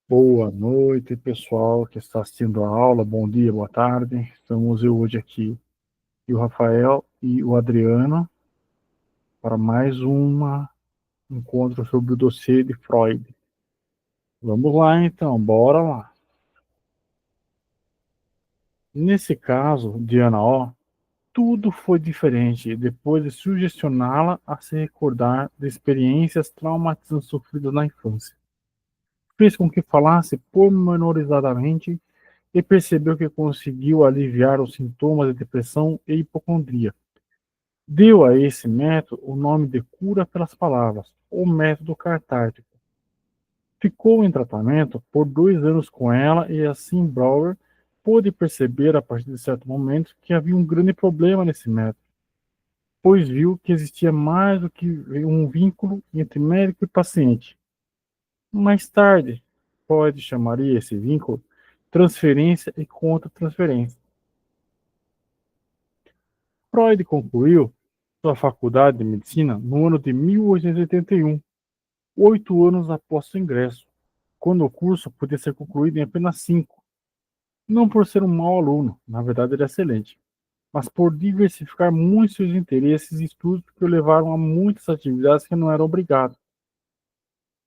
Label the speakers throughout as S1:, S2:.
S1: Boa noite, pessoal que está assistindo a aula. Bom dia, boa tarde. Estamos hoje aqui, e o Rafael e o Adriano, para mais um encontro sobre o dossiê de Freud. Vamos lá, então, bora lá. Nesse caso de Ana O, tudo foi diferente depois de sugestioná-la a se recordar de experiências traumatizantes sofridas na infância. Fez com que falasse pormenorizadamente e percebeu que conseguiu aliviar os sintomas de depressão e hipocondria. Deu a esse método o nome de cura pelas palavras, ou método catártico. Ficou em tratamento por 2 anos com ela e assim Brouwer pôde perceber a partir de certo momento que havia um grande problema nesse método, pois viu que existia mais do que um vínculo entre médico e paciente. Mais tarde, Freud chamaria esse vínculo transferência e contra-transferência. Freud concluiu sua faculdade de medicina no ano de 1881, 8 anos após seu ingresso, quando o curso podia ser concluído em apenas 5. Não por ser um mau aluno, na verdade era excelente, mas por diversificar muito seus interesses e estudos que o levaram a muitas atividades que não era obrigado.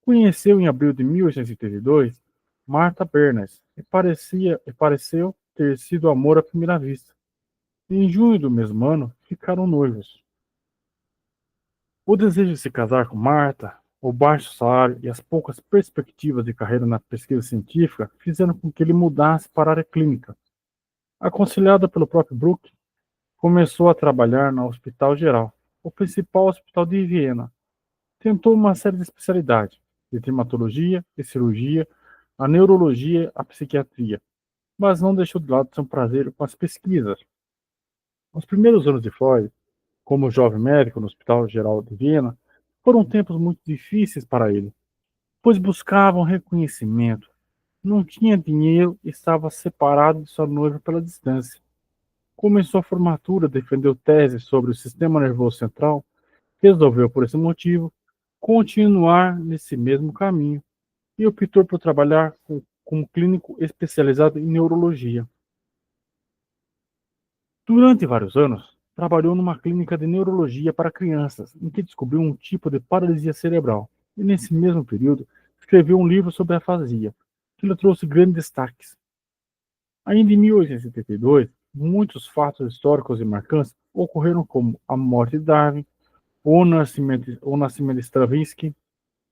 S1: Conheceu em abril de 1882 Martha Bernes e pareceu ter sido amor à primeira vista. E em junho do mesmo ano ficaram noivos. O desejo de se casar com Martha, o baixo salário e as poucas perspectivas de carreira na pesquisa científica fizeram com que ele mudasse para a área clínica. Aconselhado pelo próprio Brooke, começou a trabalhar no Hospital Geral, o principal hospital de Viena. Tentou uma série de especialidades, de dermatologia e cirurgia, a neurologia, a psiquiatria, mas não deixou de lado seu prazer com as pesquisas. Os primeiros anos de Freud, como jovem médico no Hospital Geral de Viena, foram tempos muito difíceis para ele, pois buscavam reconhecimento. Não tinha dinheiro e estava separado de sua noiva pela distância. Começou a formatura, defendeu tese sobre o sistema nervoso central, resolveu, por esse motivo, continuar nesse mesmo caminho e optou por trabalhar como clínico especializado em neurologia. Durante vários anos, trabalhou numa clínica de neurologia para crianças, em que descobriu um tipo de paralisia cerebral, e nesse mesmo período escreveu um livro sobre a afasia, que lhe trouxe grandes destaques. Ainda em 1872, muitos fatos históricos e marcantes ocorreram, como a morte de Darwin, o nascimento de Stravinsky,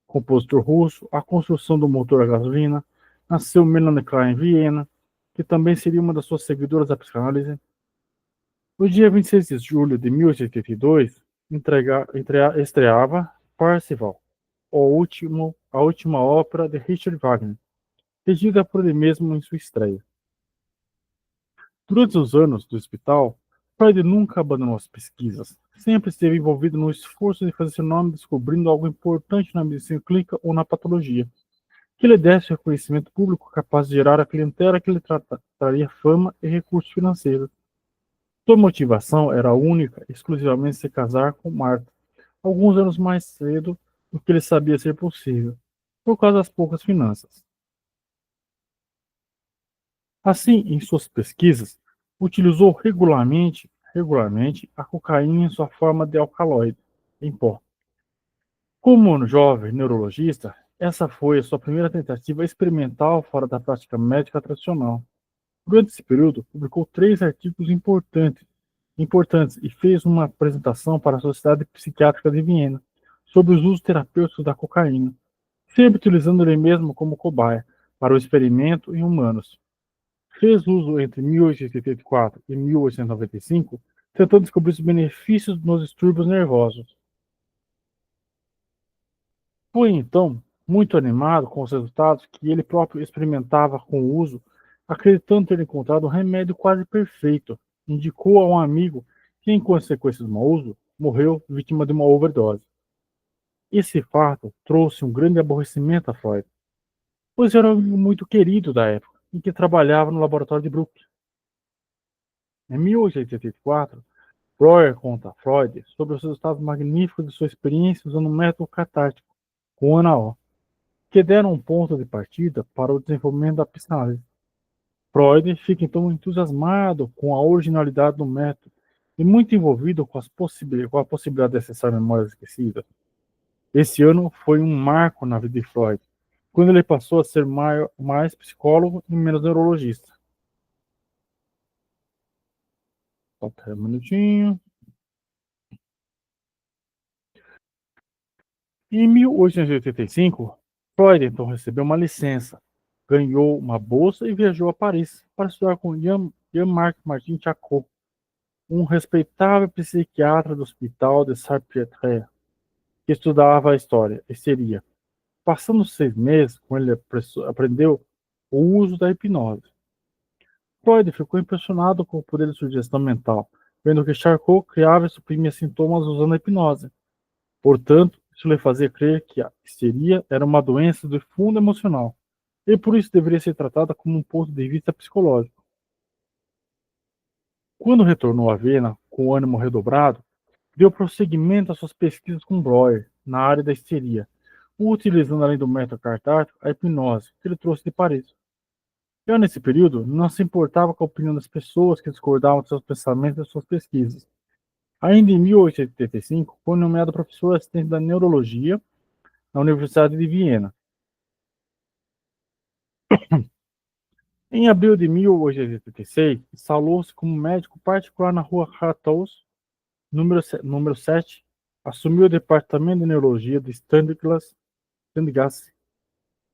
S1: compositor russo, a construção do motor a gasolina, nasceu Melanie Klein em Viena, que também seria uma das suas seguidoras da psicanálise. No dia 26 de julho de 1882, estreava Parsifal, a última ópera de Richard Wagner, regida por ele mesmo em sua estreia. Durante os anos do hospital, Freud nunca abandonou as pesquisas. Sempre esteve envolvido no esforço de fazer seu nome descobrindo algo importante na medicina clínica ou na patologia, que lhe desse o reconhecimento público capaz de gerar a clientela que lhe traria fama e recursos financeiros. Sua motivação era única, exclusivamente se casar com Martha, alguns anos mais cedo do que ele sabia ser possível, por causa das poucas finanças. Assim, em suas pesquisas, utilizou regularmente a cocaína em sua forma de alcaloide, em pó. Como um jovem neurologista, essa foi a sua primeira tentativa experimental fora da prática médica tradicional. Durante esse período, publicou 3 artigos importantes e fez uma apresentação para a Sociedade Psiquiátrica de Viena sobre os usos terapêuticos da cocaína, sempre utilizando ele mesmo como cobaia para o experimento em humanos. Fez uso entre 1884 e 1895, tentando descobrir os benefícios nos distúrbios nervosos. Foi então muito animado com os resultados que ele próprio experimentava com o uso, acreditando ter encontrado um remédio quase perfeito. Indicou a um amigo que, em consequência do mau uso, morreu vítima de uma overdose. Esse fato trouxe um grande aborrecimento a Freud, pois era um amigo muito querido da época, em que trabalhava no laboratório de Brooke. Em 1884, Breuer conta a Freud sobre os resultados magníficos de sua experiência usando um método catártico, com Ana O. que deram um ponto de partida para o desenvolvimento da psicanálise. Freud fica então entusiasmado com a originalidade do método e muito envolvido com a possibilidade de acessar memórias esquecidas. Esse ano foi um marco na vida de Freud, quando ele passou a ser mais psicólogo e menos neurologista. Só um minutinho. Em 1885, Freud então recebeu uma licença, ganhou uma bolsa e viajou a Paris para estudar com Jean-Marc Martin Charcot, um respeitável psiquiatra do Hospital de Salpêtrière, que estudava a história e seria. Passando 6 meses com ele, aprendeu o uso da hipnose. Freud ficou impressionado com o poder de sugestão mental, vendo que Charcot criava e suprimia sintomas usando a hipnose. Portanto, isso lhe fazia crer que a histeria era uma doença de fundo emocional, e por isso deveria ser tratada como um ponto de vista psicológico. Quando retornou a Viena, com o ânimo redobrado, deu prosseguimento às suas pesquisas com Breuer, na área da histeria, utilizando além do método cartático, a hipnose, que ele trouxe de Paris. Já nesse período, não se importava com a opinião das pessoas que discordavam de seus pensamentos e de suas pesquisas. Ainda em 1885, foi nomeado professor assistente da neurologia na Universidade de Viena. Em abril de 1886, instalou-se como médico particular na rua Rathaus, número 7, assumiu o departamento de neurologia de Standgasse,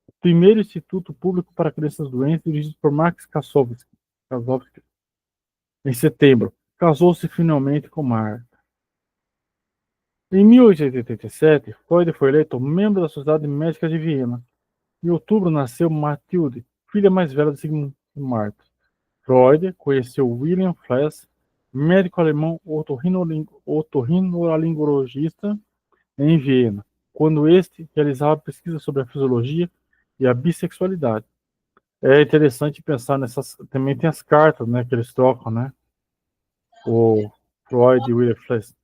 S1: o primeiro instituto público para crianças doentes dirigido por Max Kasowski. Em setembro, casou-se finalmente com Marta. Em 1887, Freud foi eleito membro da Sociedade Médica de Viena. Em outubro nasceu Mathilde, filha mais velha de Sigmund Marx. Freud conheceu William Flesch, médico alemão otorrinolaringologista, em Viena, quando este realizava pesquisa sobre a fisiologia e a bissexualidade. É interessante pensar nessas. Também tem as cartas, né, que eles trocam, né? O Freud e William Flesch.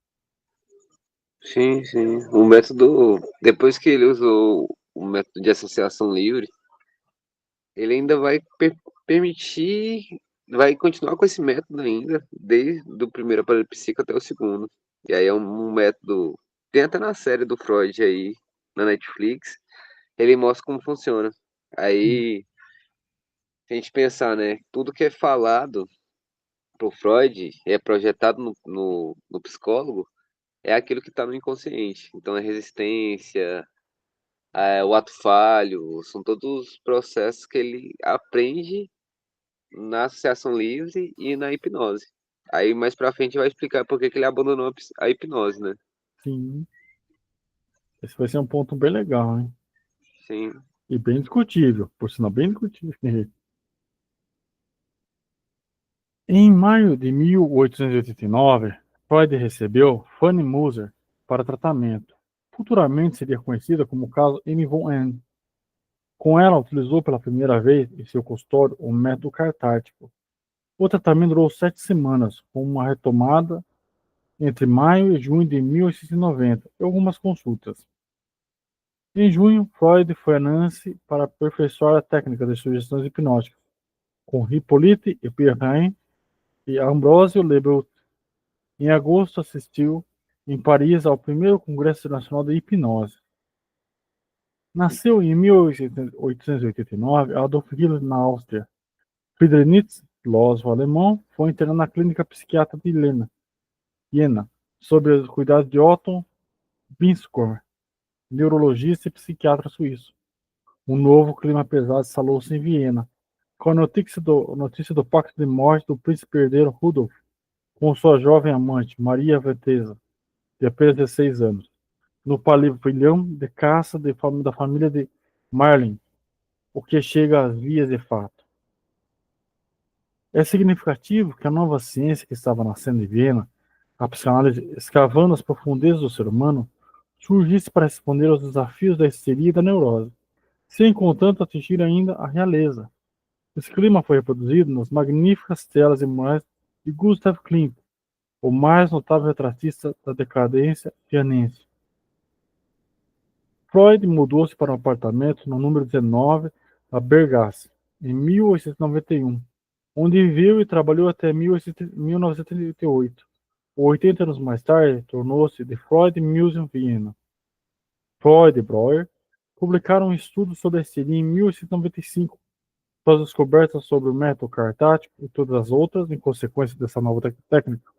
S2: Sim, sim. O método, depois que ele usou o método de associação livre, ele ainda vai permitir, vai continuar com esse método ainda, desde o primeiro aparelho psíquico até o segundo. E aí é um método, tem até na série do Freud aí, na Netflix, ele mostra como funciona. Aí, se a gente pensar, né, tudo que é falado pro Freud, é projetado no psicólogo, é aquilo que está no inconsciente. Então, a resistência, o ato falho, são todos processos que ele aprende na associação livre e na hipnose. Aí mais pra frente vai explicar por que ele abandonou a hipnose, né?
S1: Sim. Esse vai ser um ponto bem legal, hein?
S2: Sim.
S1: E bem discutível, por sinal, bem discutível. Em maio de 1889, Freud recebeu Fanny Moser para tratamento. Futuramente seria conhecida como o caso M. von N. Com ela, utilizou pela primeira vez em seu consultório o método cartático. O tratamento durou 7 semanas, com uma retomada entre maio e junho de 1890 e algumas consultas. Em junho, Freud foi a Nancy para aperfeiçoar a técnica de sugestões hipnóticas, com Hippolyte Eperrin e Ambrosio Lebeut. Em agosto, assistiu em Paris ao primeiro Congresso Internacional de Hipnose. Nasceu em 1889 Adolf Hitler, na Áustria. Friedrich Nietzsche, filósofo alemão, foi internado na clínica psiquiátrica de Jena, sob os cuidados de Otto Binskor, neurologista e psiquiatra suíço. Um novo clima pesado instalou-se em Viena, com a notícia do pacto de morte do príncipe herdeiro Rudolf, com sua jovem amante, Maria Veteza, de apenas 16 anos, no pavilhão de caça da família de Marlin, o que chega às vias de fato. É significativo que a nova ciência que estava nascendo em Viena, a psicanálise escavando as profundezas do ser humano, surgisse para responder aos desafios da histeria e da neurose, sem contanto atingir ainda a realeza. Esse clima foi reproduzido nas magníficas telas imortais de Gustav Klimt, o mais notável retratista da decadência vianense. Freud mudou-se para um apartamento no número 19 da Bergasse, em 1891, onde viveu e trabalhou até 1938. 80 anos mais tarde, tornou-se The Freud Museum Viena. Freud e Breuer publicaram um estudo sobre a histeria em 1895. Suas descobertas sobre o método cartático e todas as outras, em consequência dessa nova técnica.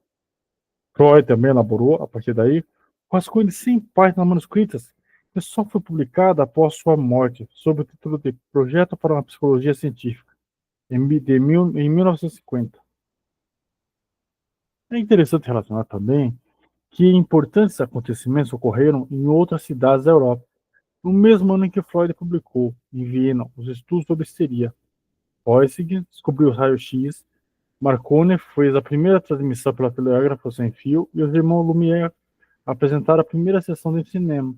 S1: Freud também elaborou, a partir daí, um rascunho de 100 páginas manuscritas, que só foi publicada após sua morte, sob o título de Projeto para uma Psicologia Científica, em 1950. É interessante relacionar também que importantes acontecimentos ocorreram em outras cidades da Europa, no mesmo ano em que Freud publicou, em Viena, os estudos sobre histeria. Poissy descobriu os raios-x, Marconi fez a primeira transmissão pela telégrafo sem fio e os irmãos Lumière apresentaram a primeira sessão de cinema.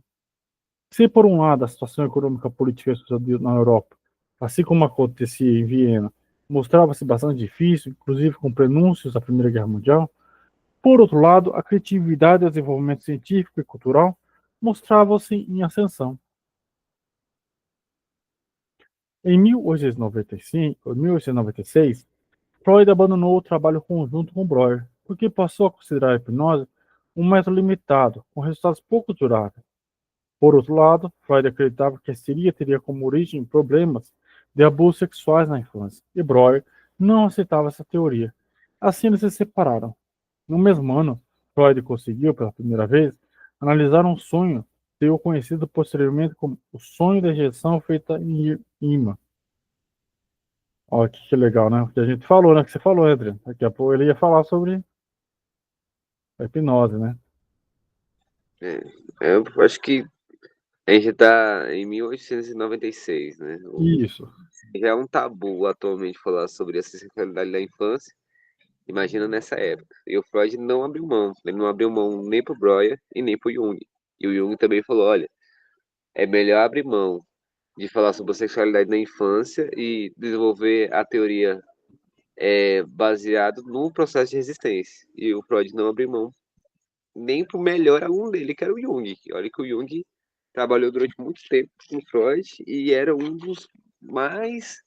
S1: Se, por um lado, a situação econômica, política e social na Europa, assim como acontecia em Viena, mostrava-se bastante difícil, inclusive com prenúncios da Primeira Guerra Mundial, por outro lado, a criatividade e o desenvolvimento científico e cultural mostravam-se em ascensão. Em 1896, Freud abandonou o trabalho conjunto com Breuer, porque passou a considerar a hipnose um método limitado, com resultados pouco duráveis. Por outro lado, Freud acreditava que a histeria teria como origem problemas de abusos sexuais na infância, e Breuer não aceitava essa teoria. Assim, eles se separaram. No mesmo ano, Freud conseguiu, pela primeira vez, analisar um sonho, seu conhecido posteriormente como o sonho da ejeção feita em imã. Olha que legal, né? O que a gente falou, né? Que você falou, Adriano. Daqui a pouco ele ia falar sobre a hipnose, né?
S2: Eu acho que a gente está em 1896, né?
S1: Isso.
S2: Já é um tabu atualmente falar sobre a sexualidade da infância. Imagina nessa época. E o Freud não abriu mão. Ele não abriu mão nem pro Breuer e nem pro Jung. E o Jung também falou, olha, é melhor abrir mão de falar sobre a sexualidade na infância e desenvolver a teoria baseado no processo de resistência. E o Freud não abriu mão nem pro melhor aluno dele, que era o Jung. Olha que o Jung trabalhou durante muito tempo com o Freud e era um dos mais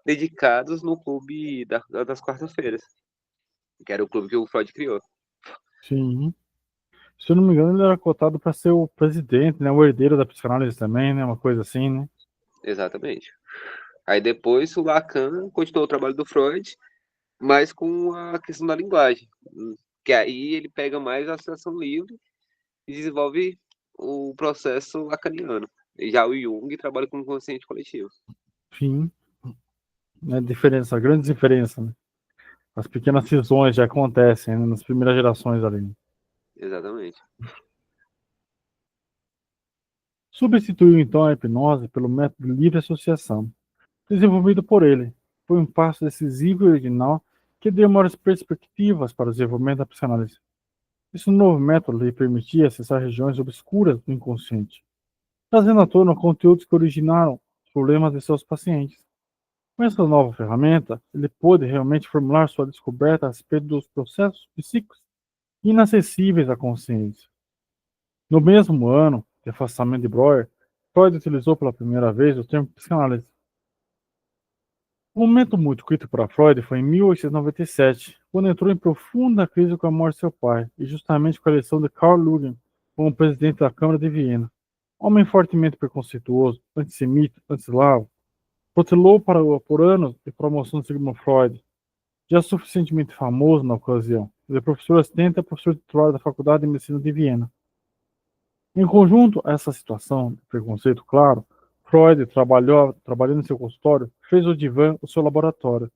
S2: dedicados no clube das quartas-feiras, que era o clube que o Freud criou.
S1: Sim. Se eu não me engano, ele era cotado para ser o presidente, né? O herdeiro da psicanálise também, né? Uma coisa assim, né?
S2: Exatamente. Aí depois o Lacan continuou o trabalho do Freud, mas com a questão da linguagem, que aí ele pega mais a associação livre e desenvolve o processo lacaniano. E já o Jung trabalha com o consciente coletivo.
S1: Sim. É a diferença, a grande diferença, né? As pequenas cisões já acontecem, né? Nas primeiras gerações ali.
S2: Exatamente.
S1: Substituiu então a hipnose pelo método de livre associação, desenvolvido por ele. Foi um passo decisivo e original que deu maiores perspectivas para o desenvolvimento da psicanálise. Esse novo método lhe permitia acessar regiões obscuras do inconsciente, trazendo à tona conteúdos que originaram os problemas de seus pacientes. Com essa nova ferramenta, ele pôde realmente formular sua descoberta a respeito dos processos psíquicos inacessíveis à consciência. No mesmo ano de afastamento de Breuer, Freud utilizou pela primeira vez o termo psicanálise. Um momento muito crítico para Freud foi em 1897, quando entrou em profunda crise com a morte de seu pai, e justamente com a eleição de Karl Lueger como presidente da Câmara de Viena. Homem fortemente preconceituoso, antissemita, anti-eslavo, protelou por anos de promoção de Sigmund Freud, já suficientemente famoso na ocasião. Ele é professor assistente e professor titular da Faculdade de Medicina de Viena. Em conjunto a essa situação de preconceito claro, Freud, trabalhando em seu consultório, fez o divã o seu laboratório.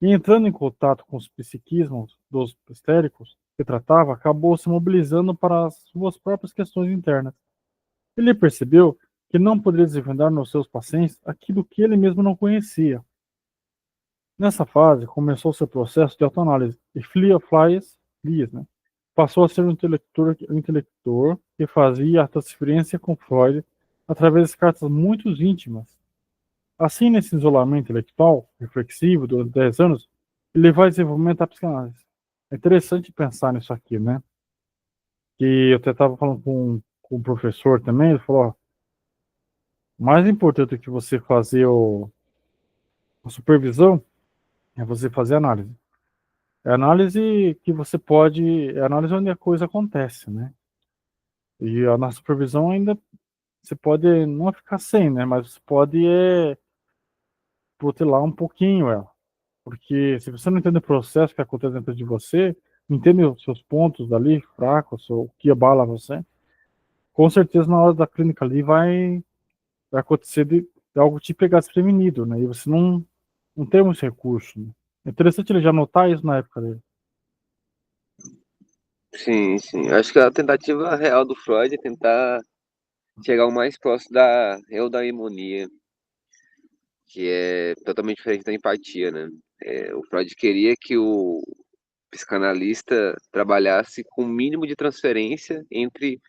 S1: E entrando em contato com os psiquismos dos histéricos que tratava, acabou se mobilizando para as suas próprias questões internas. Ele percebeu que não poderia desvendar nos seus pacientes aquilo que ele mesmo não conhecia. Nessa fase, começou seu processo de autoanálise, e Flies, né, passou a ser um intelector que fazia a transferência com Freud através de cartas muito íntimas. Assim, nesse isolamento intelectual, reflexivo, durante 10 anos, ele vai desenvolvimento da psicanálise. É interessante pensar nisso aqui, né? Que eu até estava falando com um professor também, ele falou, ó, Mais importante que você fazer a supervisão é você fazer análise. É análise que você pode. É análise onde a coisa acontece, né? E na supervisão ainda você pode não ficar sem, né? Mas você pode protelar um pouquinho ela. Porque se você não entende o processo que acontece dentro de você, não entende os seus pontos dali, fracos, ou o que abala você, com certeza na hora da clínica ali vai acontecer de algo te pegar desprevenido, né? E você não tem muitos recursos. Né? É interessante ele já notar isso na época dele.
S2: Sim, sim. Acho que a tentativa real do Freud é tentar chegar o mais próximo da eudaimonia, que é totalmente diferente da empatia, né? O Freud queria que o psicanalista trabalhasse com o mínimo de transferência entre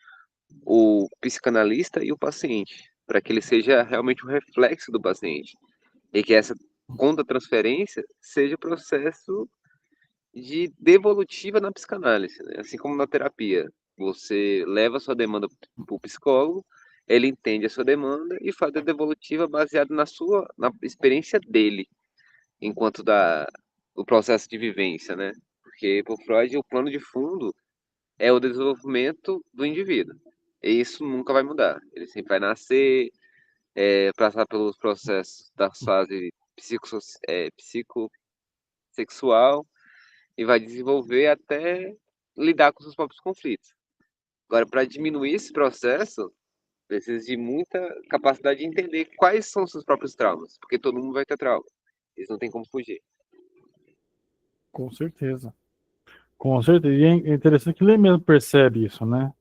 S2: o psicanalista e o paciente, para que ele seja realmente um reflexo do paciente. E que essa contra-transferência seja o processo de devolutiva na psicanálise, né? Assim como na terapia. Você leva a sua demanda para o psicólogo, ele entende a sua demanda e faz a devolutiva baseada na experiência dele, enquanto o processo de vivência, né? Porque para o Freud o plano de fundo é o desenvolvimento do indivíduo. E isso nunca vai mudar. Ele sempre vai nascer, passar pelos processos da fase psicossexual e vai desenvolver até lidar com seus próprios conflitos. Agora, para diminuir esse processo, precisa de muita capacidade de entender quais são os seus próprios traumas, porque todo mundo vai ter trauma. Eles não tem como fugir.
S1: Com certeza. Com certeza. E é interessante que ele mesmo percebe isso, né?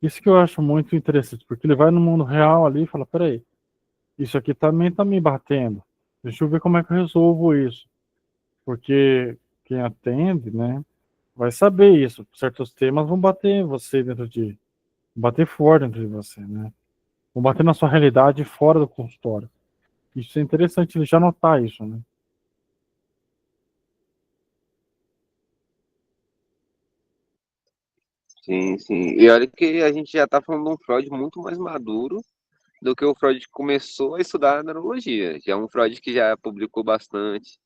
S1: Isso que eu acho muito interessante, porque ele vai no mundo real ali e fala, peraí, isso aqui também tá me batendo. Deixa eu ver como é que eu resolvo isso. Porque quem atende, né, vai saber isso. Certos temas vão bater em você bater fora dentro de você, né? Vão bater na sua realidade fora do consultório. Isso é interessante ele já notar isso, né?
S2: Sim, sim. E olha que a gente já está falando de um Freud muito mais maduro do que o Freud que começou a estudar a neurologia. Já é um Freud que já publicou bastante.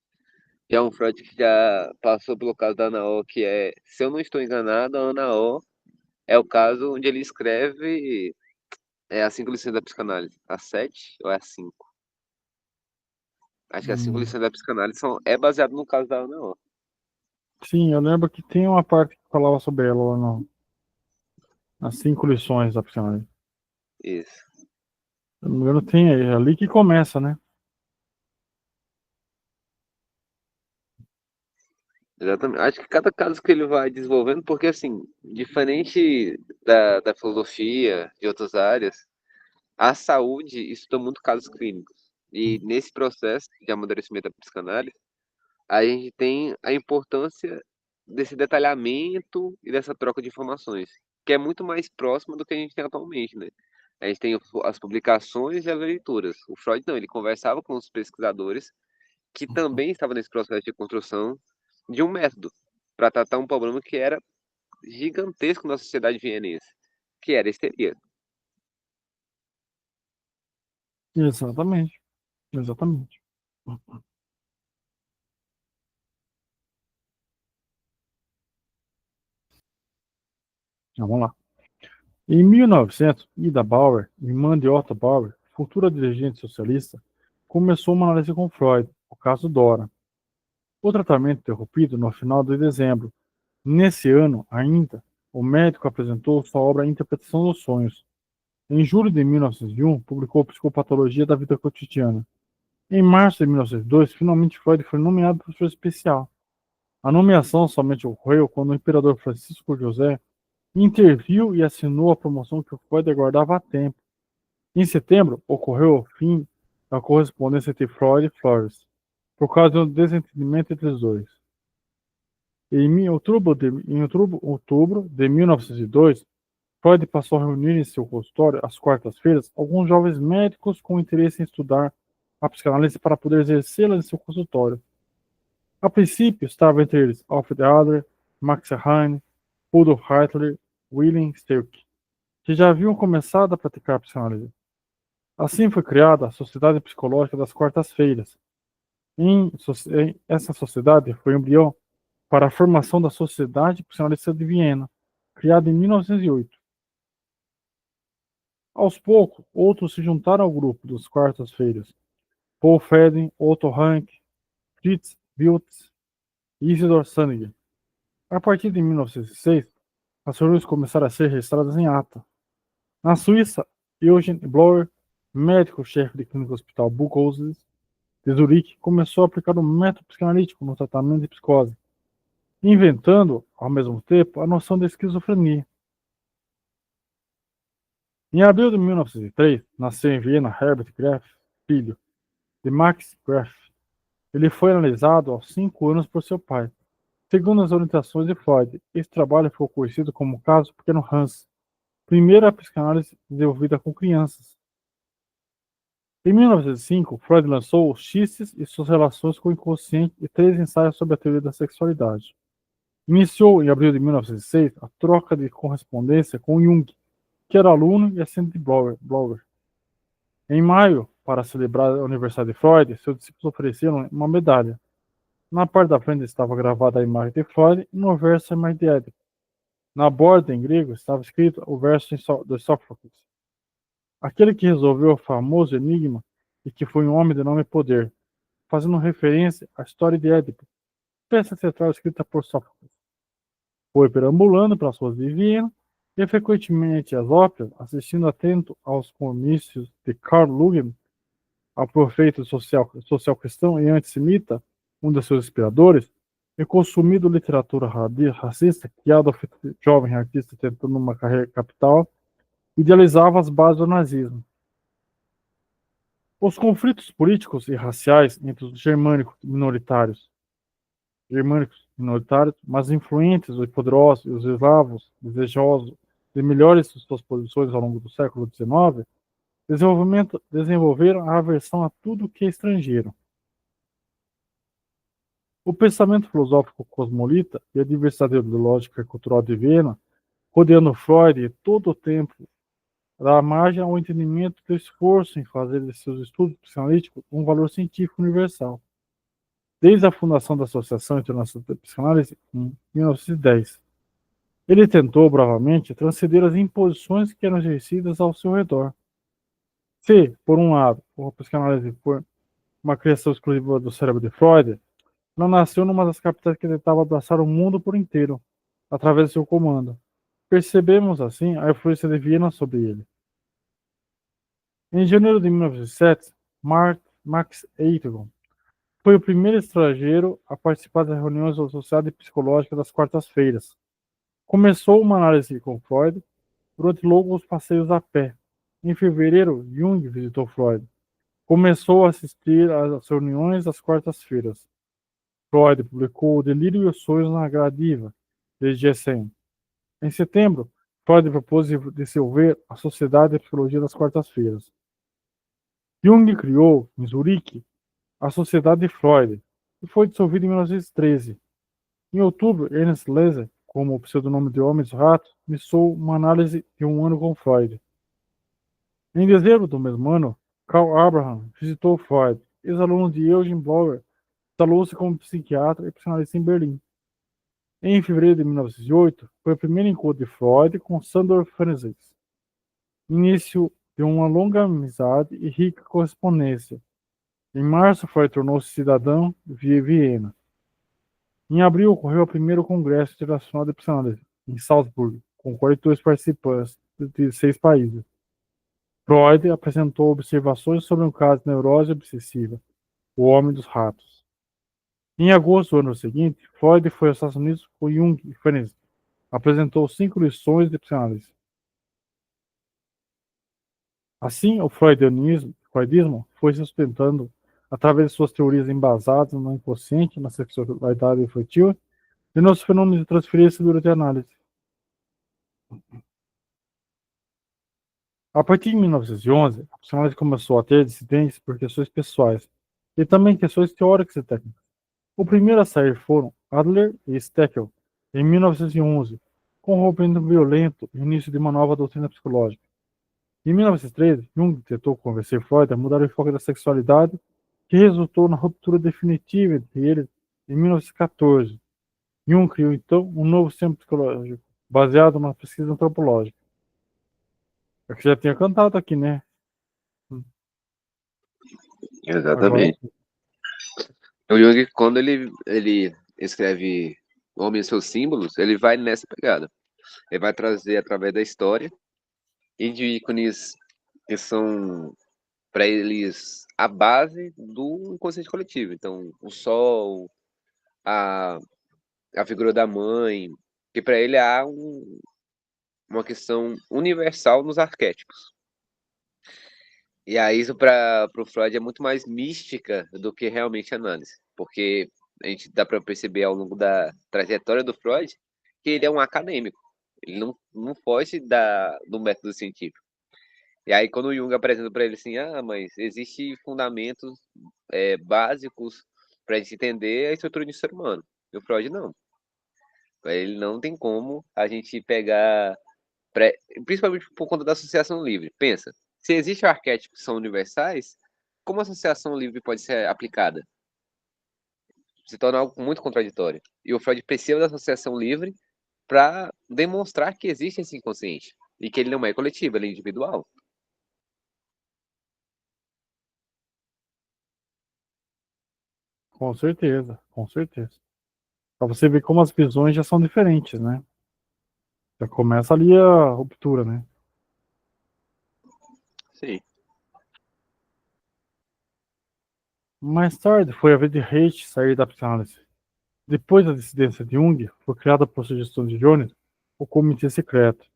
S2: Já é um Freud que já passou pelo caso da Ana O, que é, se eu não estou enganado, a Ana O é o caso onde ele escreve as 5 lições da psicanálise. A 7 ou é a 5? Acho que as 5 lições da psicanálise é baseado no caso da Ana O.
S1: Sim, eu lembro que tem uma parte que falava sobre ela lá nas 5 lições da psicanálise.
S2: Isso.
S1: Se não me engano, tem aí, é ali que começa, né?
S2: Exatamente. Acho que cada caso que ele vai desenvolvendo, porque assim, diferente da filosofia, de outras áreas, a saúde estuda muito casos clínicos. E nesse processo de amadurecimento da psicanálise, a gente tem a importância desse detalhamento e dessa troca de informações, que é muito mais próxima do que a gente tem atualmente, né? A gente tem as publicações e as leituras. O Freud não, ele conversava com os pesquisadores que também estavam nesse processo de construção de um método para tratar um problema que era gigantesco na sociedade vienense, que era a histeria.
S1: Exatamente, exatamente. Vamos lá. Em 1900, Ida Bauer, irmã de Otto Bauer, futura dirigente socialista, começou uma análise com Freud, o caso Dora. O tratamento interrompido no final de dezembro. Nesse ano, ainda, o médico apresentou sua obra Interpretação dos Sonhos. Em julho de 1901, publicou Psicopatologia da Vida Cotidiana. Em março de 1902, finalmente Freud foi nomeado professor especial. A nomeação somente ocorreu quando o imperador Francisco José interviu e assinou a promoção que o Freud aguardava há tempo. Em setembro, ocorreu o fim da correspondência entre Freud e Flores, por causa de um desentendimento entre os dois. Em outubro de 1902, Freud passou a reunir em seu consultório, às quartas-feiras, alguns jovens médicos com interesse em estudar a psicanálise para poder exercê-la em seu consultório. A princípio, estava entre eles Alfred Adler, Max Heine, Rudolf Heitler, Wilhelm Steuk, que já haviam começado a praticar a psicanálise. Assim foi criada a Sociedade Psicológica das Quartas-Feiras. Essa sociedade foi o embrião para a formação da Sociedade Psicanalista de Viena, criada em 1908. Aos poucos, outros se juntaram ao grupo dos quartas-feiras: Paul Fedin, Otto Rank, Fritz Wiltz e Isidor Sandger. A partir de 1906, as reuniões começaram a ser registradas em ata. Na Suíça, Eugen Blauer, médico-chefe de clínica do Hospital Burghausen de Zurique, começou a aplicar o método psicanalítico no tratamento de psicose, inventando, ao mesmo tempo, a noção de esquizofrenia. Em abril de 1903, nasceu em Viena Herbert Graf, filho de Max Graf. Ele foi analisado aos 5 anos por seu pai. Segundo as orientações de Freud, esse trabalho ficou conhecido como o caso Pequeno Hans, primeira psicanálise desenvolvida com crianças. Em 1905, Freud lançou Os Xistes e Suas Relações com o Inconsciente e 3 ensaios sobre a teoria da sexualidade. Iniciou, em abril de 1906, a troca de correspondência com Jung, que era aluno e assistente de Blauer. Em maio, para celebrar o aniversário de Freud, seus discípulos ofereceram uma medalha. Na parte da frente estava gravada a imagem de Freud e no verso a imagem de Édipo. Na borda, em grego, estava escrito o verso de Sófocles: aquele que resolveu o famoso enigma e que foi um homem de nome e poder, fazendo referência à história de Édipo, peça teatral escrita por Sófocles. Foi perambulando pelas ruas de Viena e frequentemente às óperas, assistindo atento aos comícios de Karl Lugen, ao prefeito social cristão e antissemita, um de seus inspiradores, e consumido literatura racista que Adolf, jovem artista tentando uma carreira capital, idealizava as bases do nazismo. Os conflitos políticos e raciais entre os germânicos minoritários, mas influentes e poderosos, e os eslavos, desejosos de melhores suas posições ao longo do século XIX, desenvolveram a aversão a tudo que é estrangeiro. O pensamento filosófico cosmopolita e a diversidade ideológica e cultural de Viena, rodeando Freud todo o tempo, dá margem ao entendimento do esforço em fazer de seus estudos psicanalíticos um valor científico universal. Desde a fundação da Associação Internacional de Psicanálise, em 1910, ele tentou bravamente transcender as imposições que eram exercidas ao seu redor. Se, por um lado, a psicanálise foi uma criação exclusiva do cérebro de Freud, não nasceu numa das capitais que tentava abraçar o mundo por inteiro, através de seu comando. Percebemos, assim, a influência de Viena sobre ele. Em janeiro de 1907, Max Eichhorn foi o primeiro estrangeiro a participar das reuniões da Sociedade Psicológica das quartas-feiras. Começou uma análise com Freud durante longos passeios a pé. Em fevereiro, Jung visitou Freud. Começou a assistir às reuniões das quartas-feiras. Freud publicou O Delírio e os Sonhos na Gradiva, de Gessen. Em setembro, Freud propôs dissolver a Sociedade de Psicologia das Quartas-Feiras. Jung criou, em Zurique, a Sociedade de Freud, que foi dissolvida em 1913. Em outubro, Ernst Leser, como o pseudonome de Homem dos Ratos, iniciou uma análise de um ano com Freud. Em dezembro do mesmo ano, Karl Abraham visitou Freud, ex-aluno de Eugen Blauer, instalou-se como psiquiatra e psicanalista em Berlim. Em fevereiro de 1908, foi o primeiro encontro de Freud com Sandor Ferenczi, início de uma longa amizade e rica correspondência. Em março, Freud tornou-se cidadão de Viena. Em abril, ocorreu o primeiro Congresso Internacional de Psicanálise, em Salzburgo, com 42 participantes de 6 países. Freud apresentou observações sobre um caso de neurose obsessiva, o Homem dos Ratos. Em agosto do ano seguinte, Freud foi aos Estados Unidos com Jung e Ferenczi. Apresentou 5 lições de psicanálise. Assim, o freudismo foi se sustentando através de suas teorias embasadas no inconsciente, na sexualidade infantil e nos fenômenos de transferência durante a análise. A partir de 1911, a psicanálise começou a ter dissidências por questões pessoais e também questões teóricas e técnicas. O primeiro a sair foram Adler e Steckel, em 1911, com um rompimento violento e início de uma nova doutrina psicológica. Em 1913, Jung tentou convencer Freud a mudar o enfoque da sexualidade, que resultou na ruptura definitiva entre eles em 1914. Jung criou, então, um novo centro psicológico, baseado numa pesquisa antropológica. É que já tinha cantado aqui, né? Agora,
S2: Exatamente. O Jung, quando ele escreve Homem e seus símbolos, ele vai nessa pegada. Ele vai trazer, através da história, e de ícones que são, para eles, a base do inconsciente coletivo. Então, o sol, a, a figura da mãe, que para ele há uma questão universal nos arquétipos. E aí isso para o Freud é muito mais mística do que realmente análise, porque a gente dá para perceber ao longo da trajetória do Freud que ele é um acadêmico, ele não foge do método científico. E aí quando o Jung apresenta para ele assim, mas existe fundamentos básicos para a gente entender a estrutura do ser humano. E o Freud não. Ele não tem como a gente pegar, principalmente por conta da associação livre. Pensa, se existem arquétipos que são universais, como a associação livre pode ser aplicada? Se torna algo muito contraditório. E o Freud precisa da associação livre para demonstrar que existe esse inconsciente e que ele não é coletivo, ele é individual.
S1: com certeza, com certeza. Para você ver como as visões já são diferentes, né? Já começa ali a ruptura, né?
S2: Sim.
S1: Mais tarde, foi a vez de Reich sair da psicanálise. Depois da dissidência de Jung, foi criada por sugestão de Jones o Comitê Secreto,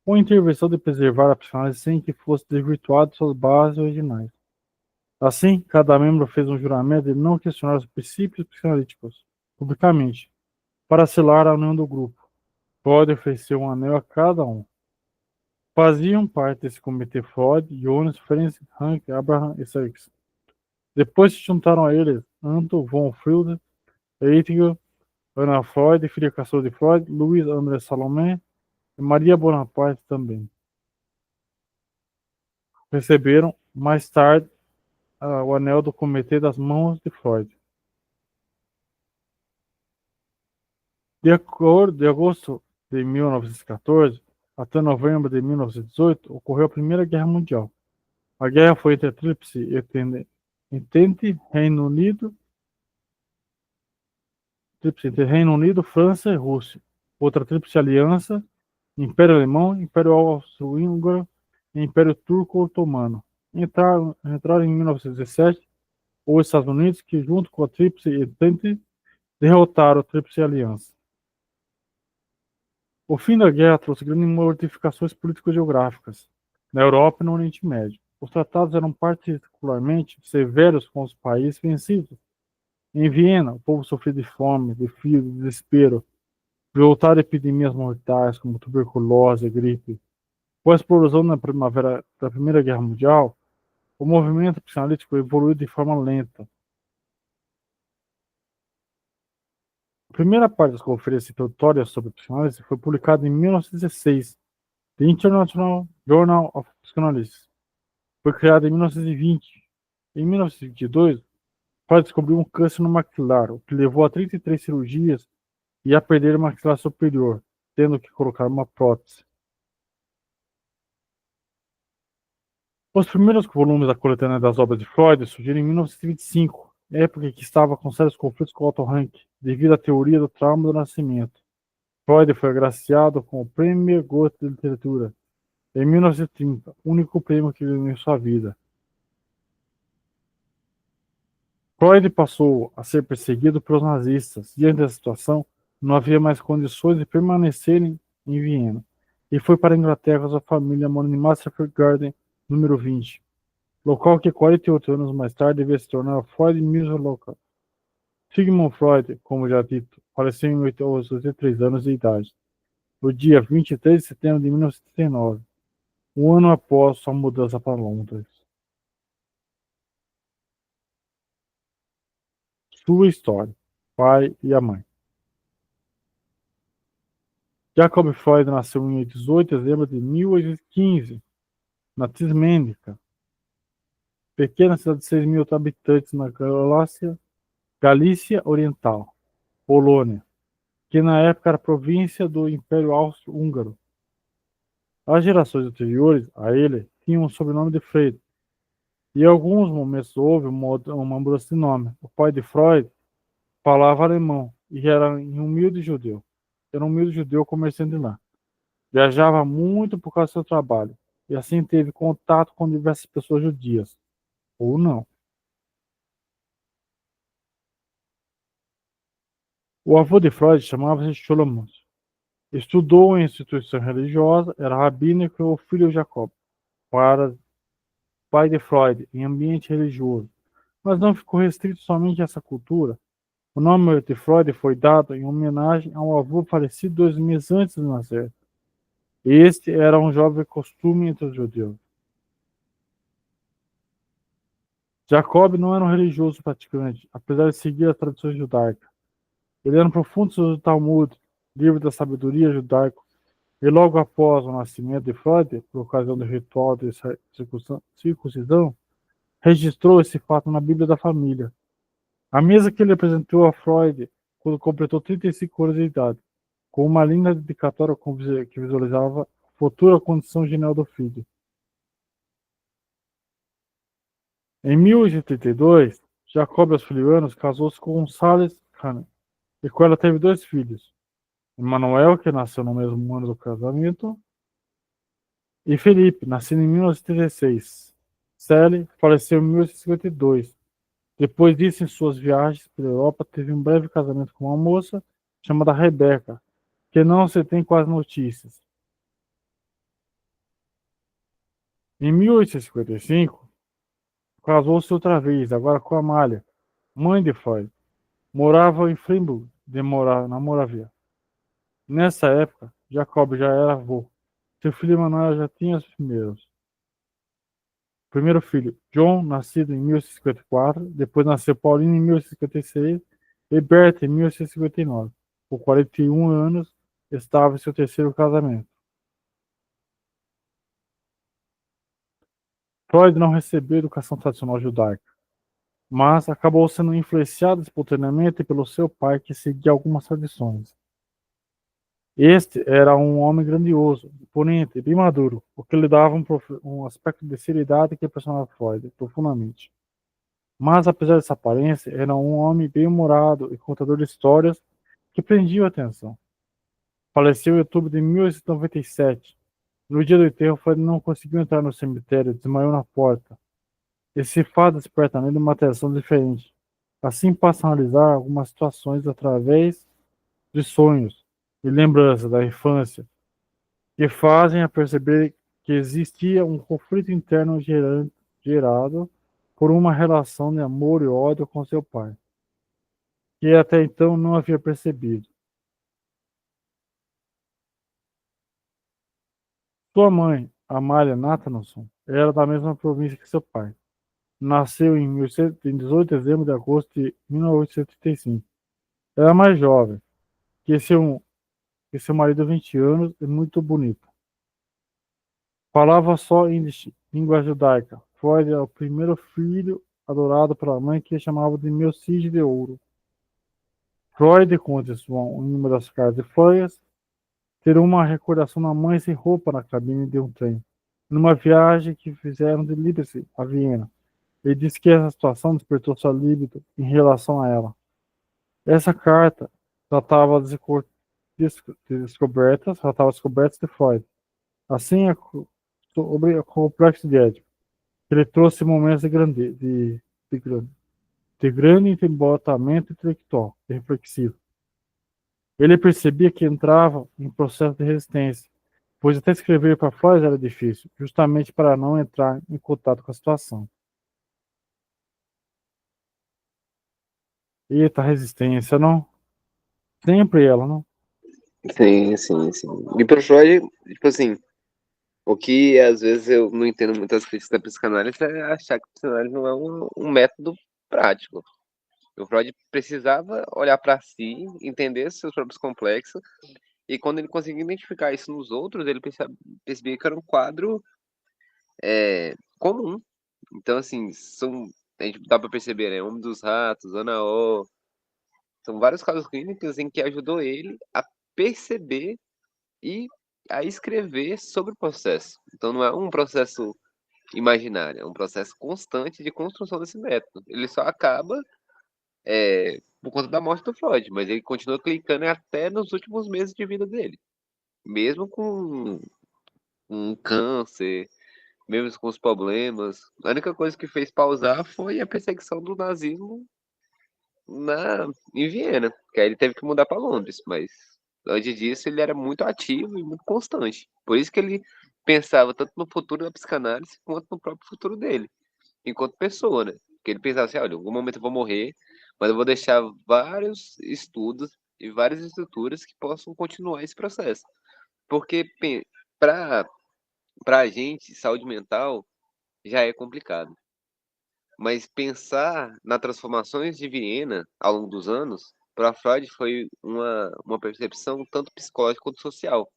S1: com a intervenção de preservar a psicanálise sem que fosse desvirtuado suas bases originais. Assim, cada membro fez um juramento de não questionar os princípios psicanalíticos, publicamente, para selar a união do grupo. Freud ofereceu um anel a cada um. Faziam parte desse comitê Freud, Jones, Ferenc, Hank, Abraham e Sykes. Depois se juntaram a eles Anton von Friede, Eittinger, Anna Freud, filha caçula de Freud, Louis André Salomé e Maria Bonaparte também. Receberam, mais tarde, o anel do comitê das mãos de Freud. De agosto de 1914 até novembro de 1918, ocorreu a Primeira Guerra Mundial. A guerra foi entre a Tríplice Entente, Reino Unido, França e Rússia. Outra Tríplice Aliança, Império Alemão, Império Austro-Húngaro e Império Turco-Otomano. Entraram em 1917 os Estados Unidos, que junto com a Tríplice Entente derrotaram a Tríplice Aliança. O fim da guerra trouxe grandes modificações político-geográficas na Europa e no Oriente Médio. Os tratados eram particularmente severos com os países vencidos. Em Viena, o povo sofria de fome, de frio, de desespero, voltaram epidemias mortais como tuberculose e gripe. Com a explosão na primavera da Primeira Guerra Mundial, o movimento psicanalítico evoluiu de forma lenta. A primeira parte das conferências introdutórias sobre psicanálise foi publicada em 1916, The International Journal of Psychoanalysis. Foi criada em 1920. Em 1922, Freud descobriu um câncer no maxilar, o que levou a 33 cirurgias e a perder o maxilar superior, tendo que colocar uma prótese. Os primeiros volumes da coletânea das obras de Freud surgiram em 1925, época em que estava com sérios conflitos com Otto Rank, devido à teoria do trauma do nascimento. Freud foi agraciado com o Prêmio Goethe de Literatura em 1930, único prêmio que ganhou em sua vida. Freud passou a ser perseguido pelos nazistas. Diante da situação, não havia mais condições de permanecerem em Viena, e foi para a Inglaterra com sua família, morando em Masterfield Garden, número 20, local que 48 anos mais tarde devia se tornar Freud Museum Local. Sigmund Freud, como já dito, faleceu aos 83 anos de idade, no dia 23 de setembro de 1979, um ano após sua mudança para Londres. Sua história: pai e a mãe. Jacob Freud nasceu em 18 de dezembro de 1815, na Tismênica, pequena cidade de 6.000 habitantes na Galícia Oriental, Polônia, que na época era província do Império Austro-Húngaro. As gerações anteriores a ele tinham o sobrenome de Freire, e em alguns momentos houve uma mudança de nome. O pai de Freud falava alemão e era um humilde judeu. Era um humilde judeu comerciante lá. Viajava muito por causa do seu trabalho, e assim teve contato com diversas pessoas judias, ou não. O avô de Freud chamava-se Sholomon. Estudou em instituição religiosa, era rabino e criou o filho Jacob, para pai de Freud, em ambiente religioso. Mas não ficou restrito somente a essa cultura. O nome de Freud foi dado em homenagem ao avô falecido 2 meses antes de nascer. Este era um jovem costume entre os judeus. Jacob não era um religioso praticante, apesar de seguir as tradições judaicas. Ele era um profundo estudioso do Talmud, livro da sabedoria judaico, e logo após o nascimento de Freud, por ocasião do ritual de circuncisão, registrou esse fato na Bíblia da família. A mesa que ele apresentou a Freud quando completou 35 anos de idade, com uma linda dedicatória que visualizava a futura condição genial do filho. Em 1832, Jacob Asfilianos casou-se com Sales Kahn, e com ela teve 2 filhos, Emanuel, que nasceu no mesmo ano do casamento, e Felipe, nascido em 1936. Sally faleceu em 1852. Depois disso, em suas viagens pela Europa, teve um breve casamento com uma moça chamada Rebecca, que não se tem quase notícias. Em 1855, casou-se outra vez, agora com Amália, mãe de Freud. Morava em Freiburg, na Moravia. Nessa época, Jacob já era avô. Seu filho Emanuel já tinha os primeiros. Primeiro filho, John, nascido em 1854, depois nasceu Paulina em 1856 e Berta em 1859. Por 41 anos, estava em seu terceiro casamento. Freud não recebeu educação tradicional judaica, mas acabou sendo influenciado espontaneamente pelo seu pai, que seguia algumas tradições. Este era um homem grandioso, imponente, bem maduro, o que lhe dava um aspecto de seriedade que impressionava Freud profundamente. Mas, apesar dessa aparência, era um homem bem-humorado e contador de histórias que prendiam a atenção. Faleceu em outubro de 1897. No dia do enterro, Freud não conseguiu entrar no cemitério, desmaiou na porta. Esse fato desperta nele uma atenção diferente. Assim passa a analisar algumas situações através de sonhos e lembranças da infância, que fazem a perceber que existia um conflito interno gerado por uma relação de amor e ódio com seu pai, que até então não havia percebido. Sua mãe, Amália Nathanson, era da mesma província que seu pai. Nasceu em 18 de dezembro de agosto de 1835. Era mais jovem que seu marido de 20 anos e muito bonita. Falava só em língua judaica. Freud era o primeiro filho adorado pela mãe, que chamava de meu cisne de ouro. Freud conta em uma das cartas de Folhas ter uma recordação da mãe sem roupa na cabine de um trem, numa viagem que fizeram de Leipzig a Viena. Ele disse que essa situação despertou sua libido em relação a ela. Essa carta tratava descobertas de Freud. Assim, sobre a complexo de Édipo. Ele trouxe momentos de grande embotamento intelectual e reflexivo. Ele percebia que entrava em processo de resistência, pois até escrever para Freud era difícil, justamente para não entrar em contato com a situação. Eita, resistência, não? Sempre ela, não?
S2: Sim, sim, sim. E pro Freud, tipo assim, o que às vezes eu não entendo muitas críticas da psicanálise é achar que a psicanálise não é um método prático. O Freud precisava olhar para si, entender seus próprios complexos, e quando ele conseguia identificar isso nos outros, ele percebia que era um quadro comum. Então, assim, a gente dá para perceber, né? Homem dos Ratos, Ana O, são vários casos clínicos em que ajudou ele a perceber e a escrever sobre o processo. Então, não é um processo imaginário, é um processo constante de construção desse método. Ele só acaba por conta da morte do Freud, mas ele continua clicando até nos últimos meses de vida dele, mesmo com um câncer, mesmo com os problemas. A única coisa que fez pausar foi a perseguição do nazismo em Viena, que aí ele teve que mudar para Londres, mas antes disso ele era muito ativo e muito constante. Por isso que ele pensava tanto no futuro da psicanálise quanto no próprio futuro dele, enquanto pessoa, né? Porque ele pensava assim, olha, em algum momento eu vou morrer, mas eu vou deixar vários estudos e várias estruturas que possam continuar esse processo. Porque para a gente, saúde mental já é complicado. Mas pensar nas transformações de Viena ao longo dos anos, para Freud foi uma percepção tanto psicológica quanto social.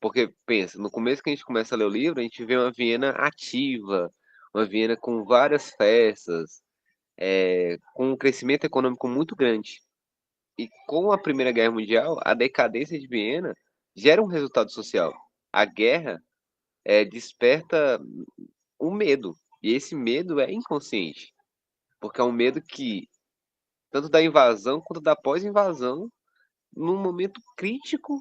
S2: Porque, pensa, no começo que a gente começa a ler o livro, a gente vê uma Viena ativa, uma Viena com várias festas, com um crescimento econômico muito grande. E com a Primeira Guerra Mundial, a decadência de Viena gera um resultado social. A guerra desperta um medo, e esse medo é inconsciente. Porque é um medo que, tanto da invasão quanto da pós-invasão, num momento crítico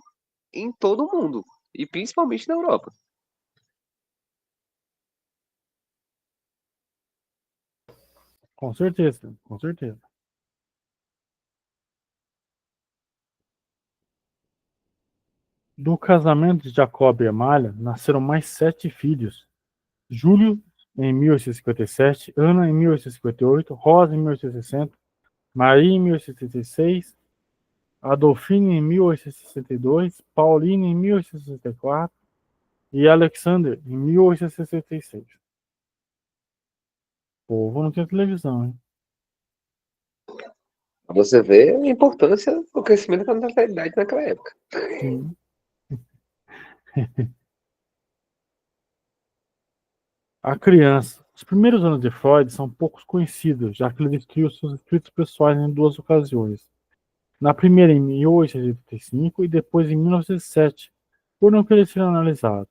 S2: em todo o mundo, e principalmente na Europa.
S1: Com certeza, com certeza. Do casamento de Jacob e Amália nasceram mais 7 filhos. Júlio, em 1857, Ana, em 1858, Rosa, em 1860, Maria, em 1866, Adolfine, em 1862, Paulina, em 1864 e Alexander, em 1866. O povo não tem televisão, hein?
S2: Você vê a importância do crescimento da natalidade naquela época.
S1: Sim. A criança. Os primeiros anos de Freud são poucos conhecidos, já que ele destruiu seus escritos pessoais em 2 ocasiões. Na primeira em 1885 e depois em 1907, por não querer ser analisado.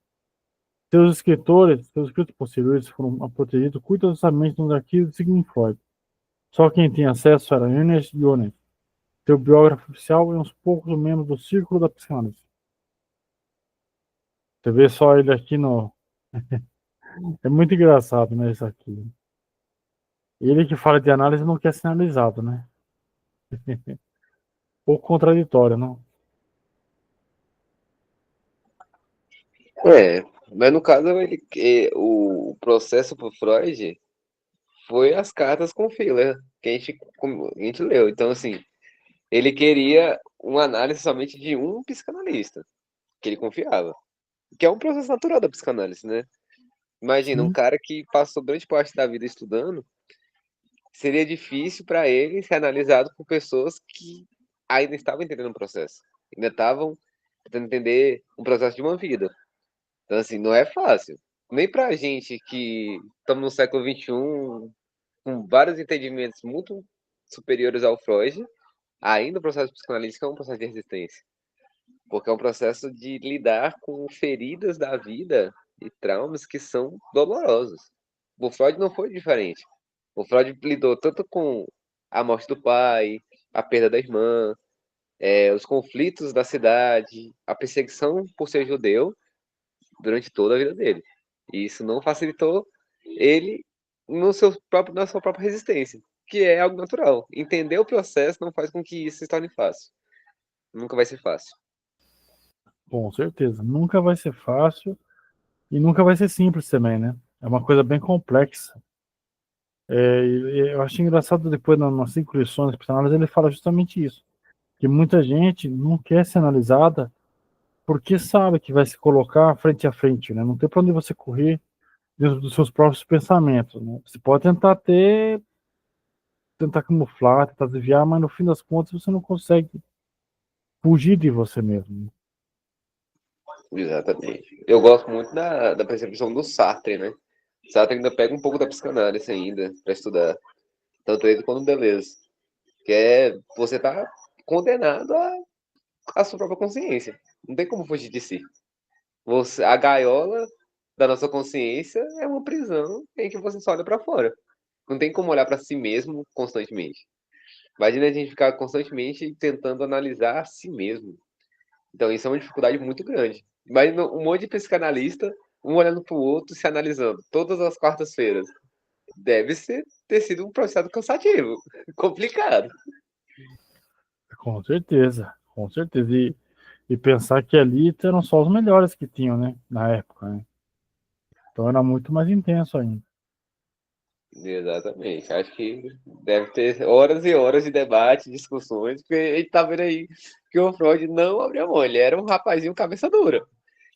S1: Seus escritos posteriores foram protegidos cuidadosamente nos arquivos de Sigmund Freud. Só quem tinha acesso era Ernest Jones, seu biógrafo oficial e uns poucos membros do Círculo da Psicanálise. Você vê só ele aqui no. É muito engraçado, né? Isso aqui. Ele que fala de análise não quer ser analisado, né? Pouco contraditório, não?
S2: Mas no caso, o processo para Freud foi as cartas com Filler, a gente leu. Então, assim, ele queria uma análise somente de um psicanalista, que ele confiava. Que é um processo natural da psicanálise, né? Imagina, um
S1: Sim,
S2: cara que passou grande parte da vida estudando, seria difícil para ele ser analisado por pessoas que ainda estavam entendendo o processo, ainda estavam tentando entender um processo de uma vida. Então, assim, não é fácil. Nem para a gente que estamos no século XXI, com vários entendimentos muito superiores ao Freud, ainda o processo psicanalítico é um processo de resistência. Porque é um processo de lidar com feridas da vida e traumas que são dolorosos. O Freud não foi diferente. O Freud lidou tanto com a morte do pai, a perda da irmã, os conflitos da cidade, a perseguição por ser judeu durante toda a vida dele. E isso não facilitou ele na sua própria resistência, que é algo natural. Entender o processo não faz com que isso se torne fácil. Nunca vai ser fácil.
S1: com certeza. Nunca vai ser fácil e nunca vai ser simples também, né? É uma coisa bem complexa. Eu acho engraçado depois nas 5 lições de psicanálise ele fala justamente isso, que muita gente não quer ser analisada porque sabe que vai se colocar frente a frente, né? Não tem para onde você correr dentro dos seus próprios pensamentos, né? Você pode tentar camuflar, tentar desviar, mas no fim das contas você não consegue fugir de você mesmo.
S2: Exatamente. Eu gosto muito da percepção do Sartre, né? Sartre ainda pega um pouco da psicanálise ainda para estudar, tanto ele quanto o Deleuze, que é você tá condenado à sua própria consciência. Não tem como fugir de si. A gaiola da nossa consciência é uma prisão em que você só olha para fora. Não tem como olhar para si mesmo constantemente. Imagina a gente ficar constantemente tentando analisar a si mesmo. Então isso é uma dificuldade muito grande. Imagina um monte de psicanalista, um olhando para o outro, se analisando todas as quartas-feiras. Deve ter sido um processo cansativo, complicado.
S1: Com certeza, com certeza. E pensar que ali eram só os melhores que tinham, né? Na época, né? Então era muito mais intenso ainda.
S2: Exatamente. Acho que deve ter horas e horas de debate, discussões, porque a gente tá vendo aí que o Freud não abriu a mão. Ele era um rapazinho cabeça dura.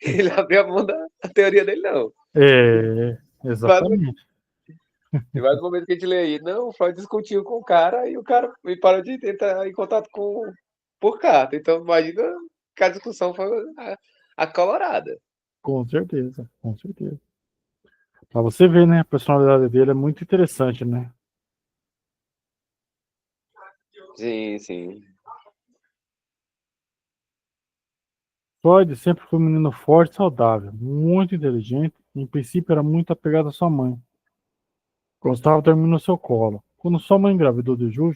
S2: Ele abriu a mão da teoria dele, não.
S1: É,
S2: Mas,
S1: exatamente.
S2: mas no momento que a gente lê aí, não, o Freud discutiu com o cara e o cara parou de tentar em contato com por carta. Então, imagina que a discussão foi acolorada.
S1: Com certeza, com certeza. Pra você ver, né? A personalidade dele é muito interessante, né?
S2: Sim, sim.
S1: Freud sempre foi um menino forte e saudável, muito inteligente e, em princípio, era muito apegado à sua mãe. Gostava de dormir no seu colo. Quando sua mãe engravidou de Júlio,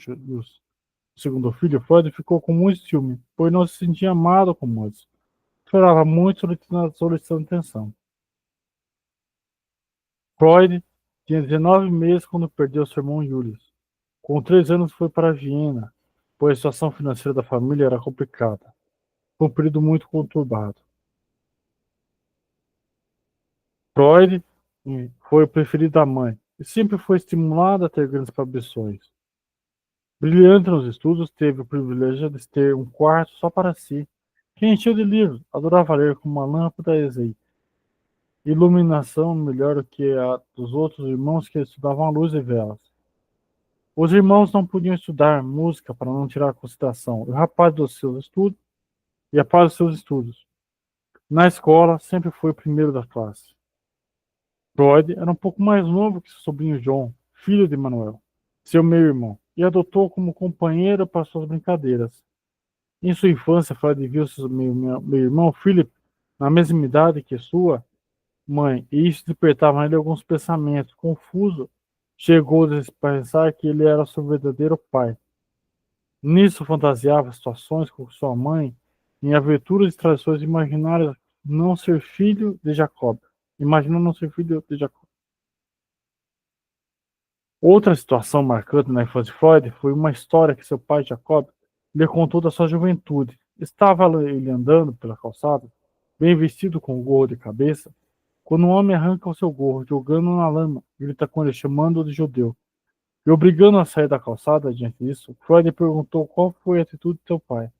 S1: o segundo filho, Freud ficou com muito ciúme, pois não se sentia amado como antes. Chorava muito solicitando atenção. Freud tinha 19 meses quando perdeu seu irmão Julius. Com 3 anos foi para Viena, pois a situação financeira da família era complicada. Foi um período muito conturbado. Freud foi o preferido da mãe e sempre foi estimulado a ter grandes ambições. Brilhante nos estudos, teve o privilégio de ter um quarto só para si, que encheu de livros, adorava ler como uma lâmpada a azeite. Iluminação melhor que a dos outros irmãos que estudavam à luz de velas. Os irmãos não podiam estudar música para não tirar a consideração. O rapaz dos seus estudos e após os seus estudos. Na escola, sempre foi o primeiro da classe. Freud era um pouco mais novo que seu sobrinho John, filho de Manuel, seu meio-irmão, e adotou como companheiro para suas brincadeiras. Em sua infância, Freud viu seu meio-irmão Philip na mesma idade que sua mãe, e isso despertava nele alguns pensamentos. Confuso, chegou a pensar que ele era seu verdadeiro pai. Nisso fantasiava situações com sua mãe em aventuras e tradições imaginárias não ser filho de Jacob. Imaginou não ser filho de Jacob. Outra situação marcante na infância de Freud foi uma história que seu pai Jacob lhe contou da sua juventude. Estava ele andando pela calçada, bem vestido com o gorro de cabeça, quando um homem arranca o seu gorro, jogando na lama, grita com ele, chamando-o de judeu. E obrigando a sair da calçada diante disso, Freud perguntou qual foi a atitude de seu pai,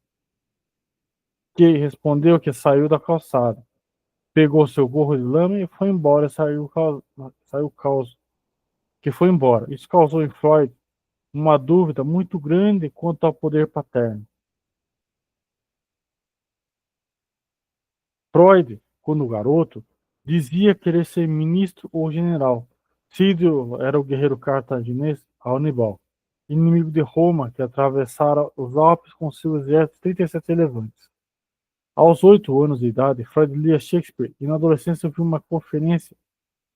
S1: que respondeu que saiu da calçada, pegou seu gorro de lama e foi embora, saiu o caos, que foi embora. Isso causou em Freud uma dúvida muito grande quanto ao poder paterno. Freud, quando garoto, dizia querer ser ministro ou general. Cídio era o guerreiro cartaginês Hannibal, inimigo de Roma que atravessara os Alpes com seu exército de 37 elefantes. Aos 8 anos de idade, Freud lia Shakespeare e na adolescência viu uma conferência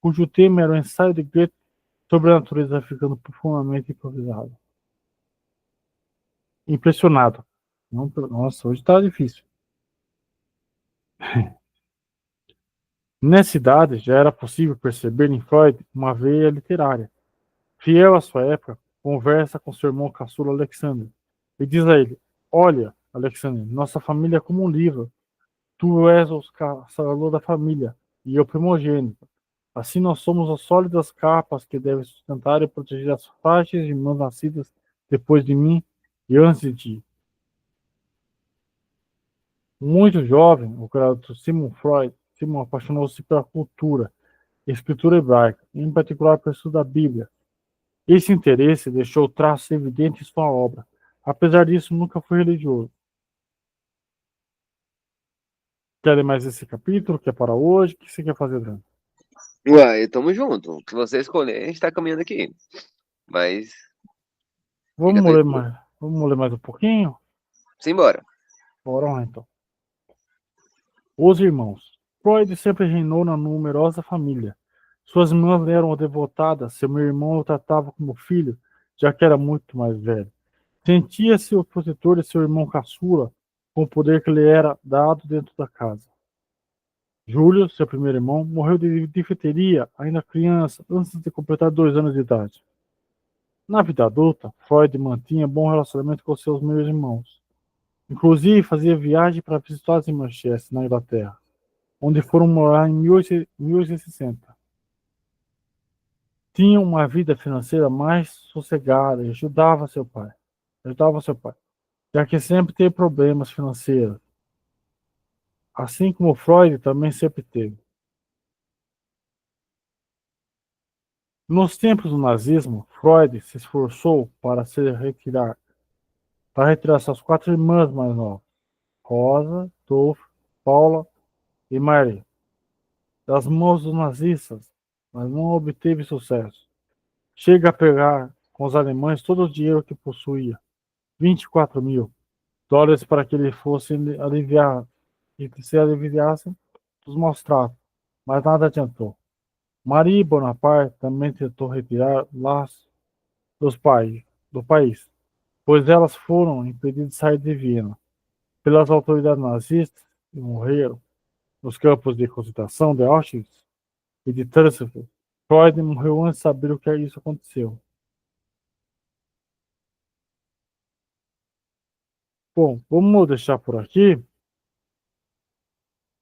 S1: cujo tema era o ensaio de Goethe sobre a natureza ficando profundamente improvisado. Impressionado. Nossa, hoje está difícil. Nessa idade, já era possível perceber em Freud uma veia literária. Fiel à sua época, conversa com seu irmão caçula Alexander e diz a ele: Olha, Alexander, nossa família é como um livro. Tu és o caçador da família e eu primogênito. Assim nós somos as sólidas capas que devem sustentar e proteger as frágeis irmãs nascidas depois de mim e antes de ti. Muito jovem, o garoto Simon apaixonou-se pela cultura e escritura hebraica, em particular pelo estudo da Bíblia. Esse interesse deixou traços evidentes em sua obra. Apesar disso, nunca foi religioso. Quer ler mais esse capítulo? Quer para hoje? O que você quer fazer, Dan?
S2: Uai, tamo junto. O que você escolher, a gente tá caminhando aqui. Mas fica tranquilo.
S1: Vamos ler mais um pouquinho?
S2: Simbora.
S1: Bora lá, então. Os irmãos. Freud sempre reinou na numerosa família. Suas irmãs eram devotadas, seu irmão o tratava como filho, já que era muito mais velho. Sentia-se o protetor de seu irmão caçula, com o poder que lhe era dado dentro da casa. Júlio, seu primeiro irmão, morreu de difteria, ainda criança, antes de completar 2 anos de idade. Na vida adulta, Freud mantinha bom relacionamento com seus meus irmãos. Inclusive, fazia viagem para visitá-los em Manchester, na Inglaterra, onde foram morar em 1860. Tinha uma vida financeira mais sossegada e ajudava seu pai, já que sempre teve problemas financeiros, assim como Freud também sempre teve. Nos tempos do nazismo, Freud se esforçou para retirar suas 4 irmãs mais novas, Rosa, Dolph, Paula e Mary, das mãos dos nazistas, mas não obteve sucesso. Chega a pegar com os alemães todo o dinheiro que possuía, 24.000 dólares, para que ele fosse aliviar e se aliviassem dos maus tratos, mas nada adiantou. Marie Bonaparte também tentou retirar laços do país, pois elas foram impedidas de sair de Viena pelas autoridades nazistas e morreram nos campos de concentração de Auschwitz e de Traustadt. Freud morreu antes de saber o que isso aconteceu. Bom, vamos deixar por aqui.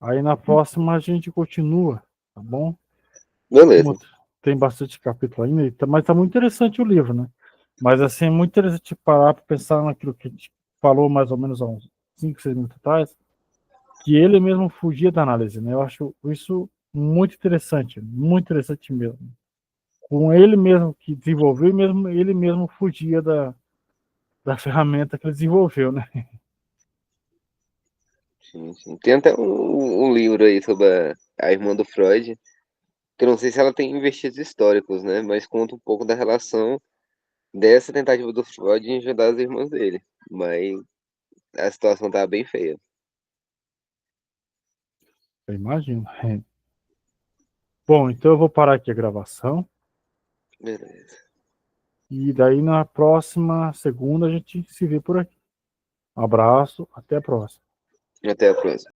S1: Aí na próxima a gente continua, tá bom?
S2: Beleza.
S1: Como tem bastante capítulo ainda, mas tá muito interessante o livro, né? Mas assim, é muito interessante parar para pensar naquilo que a gente falou mais ou menos há uns 5, 6 minutos atrás, que ele mesmo fugia da análise, né? Eu acho isso muito interessante mesmo. Com ele mesmo que desenvolveu, e mesmo ele mesmo fugia da ferramenta que ele desenvolveu, né?
S2: Sim, sim. Tem até um livro aí sobre a irmã do Freud, que eu não sei se ela tem investidos históricos, né? Mas conta um pouco da relação dessa tentativa do Freud em ajudar as irmãs dele. Mas a situação tava bem feia.
S1: Eu imagino. É. Bom, então eu vou parar aqui a gravação.
S2: Beleza.
S1: E daí na próxima segunda a gente se vê por aqui. Um abraço, até a próxima.
S2: Até a próxima.